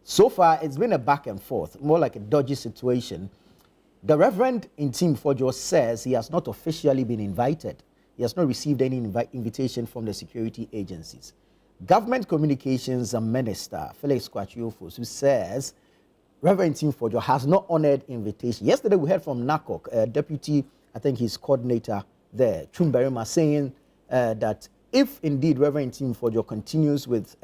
So far, it's been a back and forth, more like a dodgy situation. The Reverend Intim Fojo says he has not officially been invited. He has not received any invitation from the security agencies. Government Communications Minister Felix Kwakye Ofosu says Reverend Intim Fojo has not honored invitation. Yesterday, we heard from NACOC, deputy, I think his coordinator there, Chumberima, saying that if indeed Reverend Intim Fojo continues with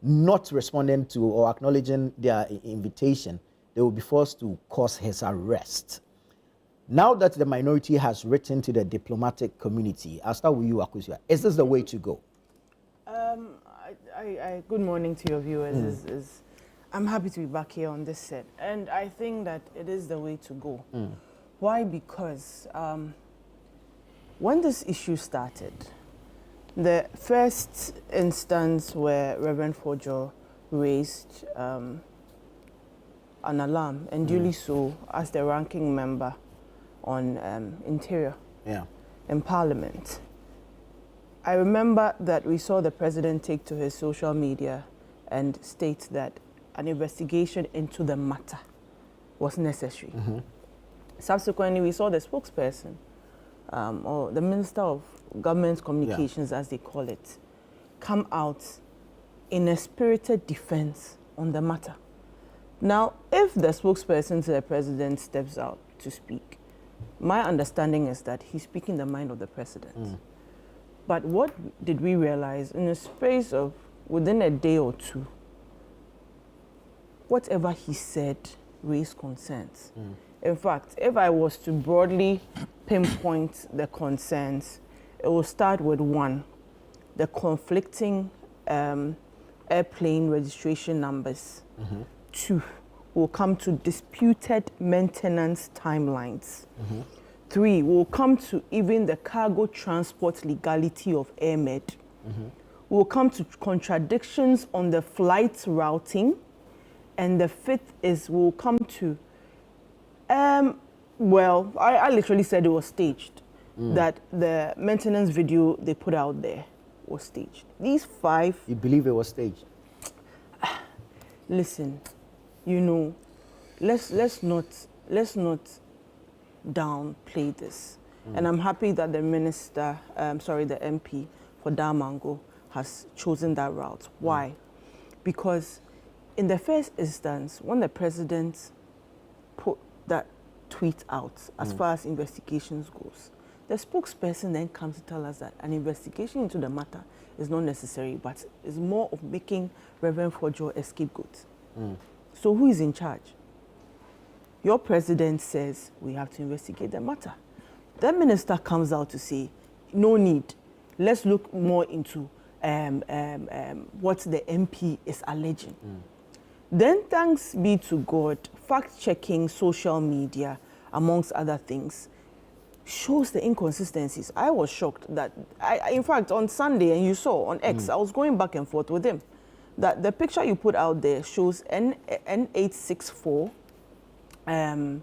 not responding to or acknowledging their invitation, they will be forced to cause his arrest. Now that the minority has written to the diplomatic community, I'll start with you, Akosua. Is this the way to go? Good morning to your viewers. I'm happy to be back here on this set, and I think that it is the way to go. Why? Because when this issue started, the first instance where Reverend Fojo raised an alarm, and duly so, as the ranking member on Interior in Parliament. I remember that we saw the president take to his social media and state that an investigation into the matter was necessary. Subsequently, we saw the spokesperson, or the Minister of Government Communications, as they call it, come out in a spirited defense on the matter. Now, if the spokesperson to the president steps out to speak, my understanding is that he's speaking the mind of the president. But what did we realize in the space of within a day or two? Whatever he said raised concerns. In fact, if I was to broadly pinpoint the concerns, it will start with one, the conflicting airplane registration numbers. Two, will come to disputed maintenance timelines. Three, will come to even the cargo transport legality of AirMed. Will come to contradictions on the flight routing. And the fifth is will come to, well, I literally said it was staged. That the maintenance video they put out there was staged. These five... You believe it was staged? Listen, you know, let's not downplay this. And I'm happy that the minister, the MP for Damango has chosen that route. Why? Because in the first instance, when the president put that tweet out, as far as investigations goes, the spokesperson then comes to tell us that an investigation into the matter is not necessary, but is more of making Reverend Fojo a scapegoat. So who is in charge? Your president says we have to investigate the matter. The minister comes out to say, no need. Let's look more into what the MP is alleging. Then, thanks be to God, fact-checking social media, amongst other things, shows the inconsistencies. I was shocked that, in fact, on Sunday, and you saw on X, I was going back and forth with him, that the picture you put out there shows N864 AM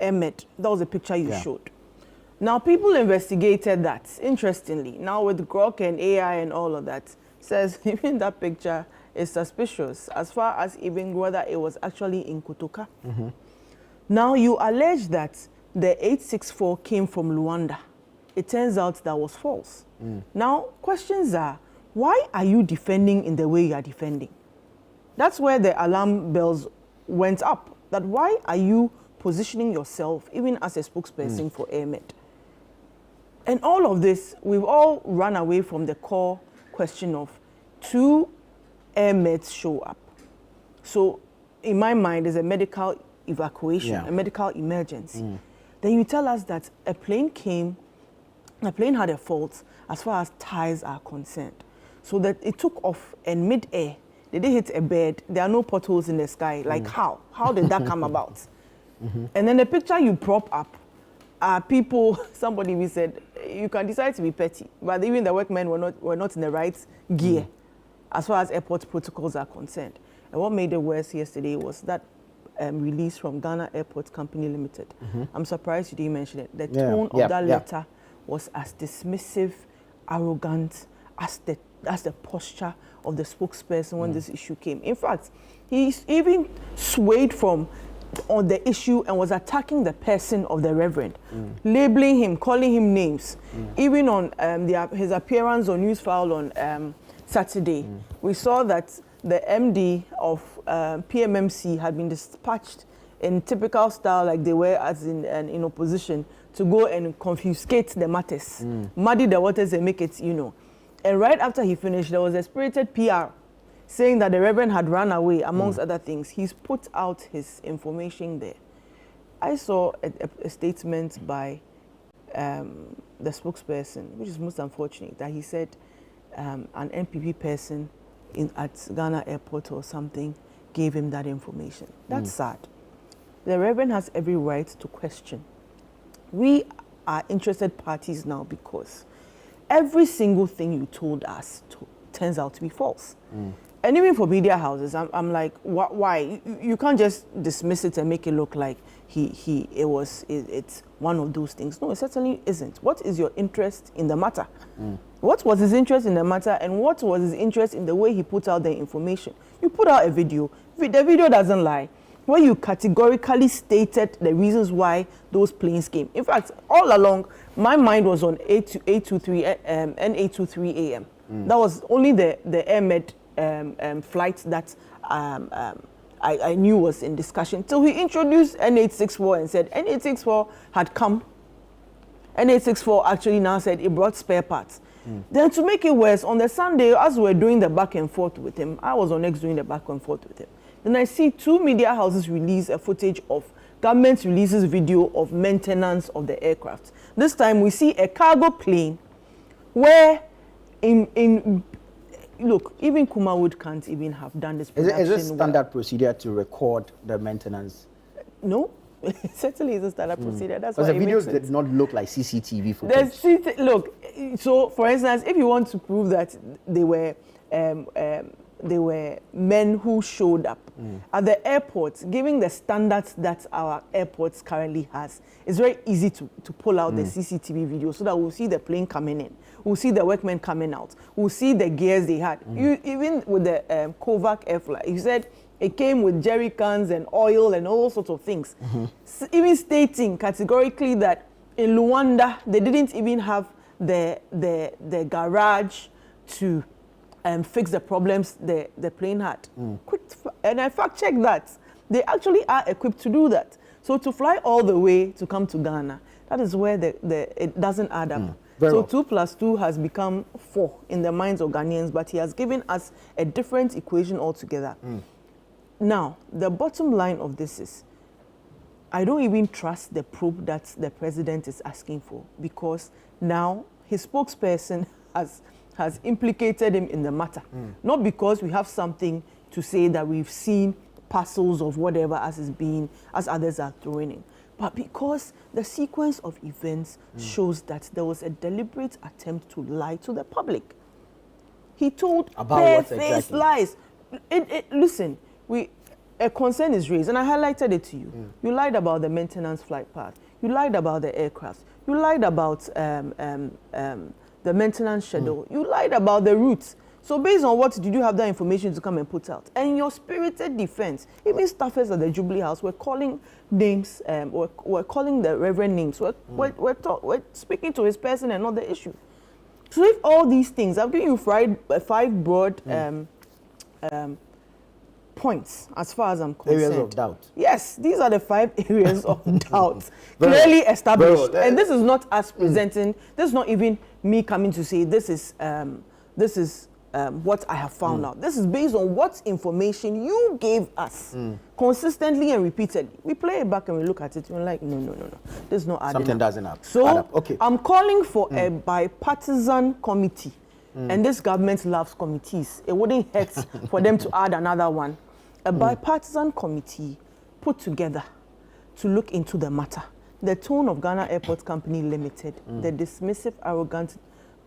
Ahmed. That was the picture you showed. Now, people investigated that, interestingly. Now, with Grok and AI and all of that, says even that picture is suspicious as far as even whether it was actually in Kotoka. Now, you allege that the 864 came from Luanda. It turns out that was false. Now, questions are, why are you defending in the way you are defending? That's where the alarm bells went up. That why are you positioning yourself, even as a spokesperson for AirMed? And all of this, we've all run away from the core question of two AirMeds show up. So, in my mind, there's a medical evacuation, a medical emergency. Then you tell us that a plane had a fault as far as tires are concerned. So that it took off and mid-air, they did hit a bed, there are no potholes in the sky. Like how? How did that come about? And then the picture you prop up are people, somebody we said, you can decide to be petty, but even the workmen were not in the right gear as far as airport protocols are concerned. And what made it worse yesterday was that release from Ghana Airport Company Limited. I'm surprised you didn't mention it. The tone of that letter was as dismissive, arrogant as That's the posture of the spokesperson when this issue came. In fact, he even swayed from on the issue and was attacking the person of the reverend, labeling him, calling him names. Even on his appearance on Newsfile on Saturday, we saw that the MD of PMMC had been dispatched in typical style, like they were as in opposition, to go and confiscate the matters, muddy the waters and make it, And right after he finished, there was a spirited PR saying that the Reverend had run away, amongst other things. He's put out his information there. I saw a statement by the spokesperson, which is most unfortunate, that he said an NPP person at Ghana airport or something gave him that information. That's sad. The Reverend has every right to question. We are interested parties now because every single thing you told us turns out to be false. And even for media houses, I'm like, why? You can't just dismiss it and make it look like it's one of those things. No, it certainly isn't. What is your interest in the matter? What was his interest in the matter, and what was his interest in the way he put out the information? You put out a video. The video doesn't lie, where you categorically stated the reasons why those planes came. In fact, all along, my mind was on 823 and 823 AM. That was only the AirMed flight that I knew was in discussion. Till he introduced N864 and said N864 had come. N864 actually now said it brought spare parts. Then to make it worse, on the Sunday, as we were doing the back and forth with him, I was on X doing the back and forth with him. Then I see 2 media houses release a footage of government releases video of maintenance of the aircraft. This time we see a cargo plane where look, even Kumawood can't even have done this production. Is it standard procedure to record the maintenance? No, it certainly is a standard procedure. That's why the videos did not look like CCTV footage. Look, so for instance, if you want to prove that they were men who showed up at the airports, giving the standards that our airports currently has, it's very easy to pull out the CCTV video so that we'll see the plane coming in. We'll see the workmen coming out. We'll see the gears they had. Even with the Kovac air flight, you said it came with jerry cans and oil and all sorts of things. Even stating categorically that in Luanda, they didn't even have the garage to fix the problems the plane had. And I fact-checked that. They actually are equipped to do that. So to fly all the way to come to Ghana, that is where it doesn't add up. So 2 + 2 has become 4 in the minds of Ghanaians, but he has given us a different equation altogether. Now, the bottom line of this is, I don't even trust the probe that the president is asking for, because now his spokesperson has implicated him in the matter. Not because we have something to say that we've seen parcels of whatever as others are throwing in, but because the sequence of events shows that there was a deliberate attempt to lie to the public. He told bare-faced lies. Listen, a concern is raised, and I highlighted it to you. You lied about the maintenance flight path. You lied about the aircraft. You lied about the maintenance schedule. You lied about the routes. So based on what did you have that information to come and put out? And in your spirited defense, even staffers at the Jubilee House were calling names, were calling the Reverend names. We're speaking to his person and not the issue. So if all these things, I've given you 5 broad points as far as I'm concerned. Areas of doubt. Yes, these are the 5 areas of doubt clearly established. And this is not us presenting, this is not even me coming to say this is what I have found out. This is based on what information you gave us consistently and repeatedly. We play it back and we look at it and we're like, no. This is not adding Something up. doesn't add So up. Okay. I'm calling for a bipartisan committee. And this government loves committees. It wouldn't hurt for them to add another one. A bipartisan committee put together to look into the matter. The tone of Ghana Airport Company Limited, the dismissive, arrogant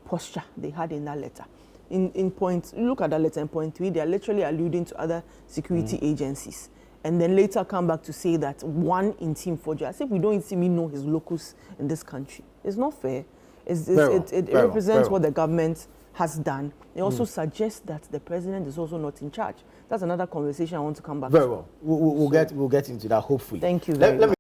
posture they had in that letter. In point, look at that letter in point 3, they are literally alluding to other security agencies. And then later come back to say that one in Team Forger, as if we don't even know his locus in this country. It's not fair. It represents what the government has done, it also suggests that the president is also not in charge. That's another conversation I want to come back Very to. well. We'll get into that hopefully. Thank you very much.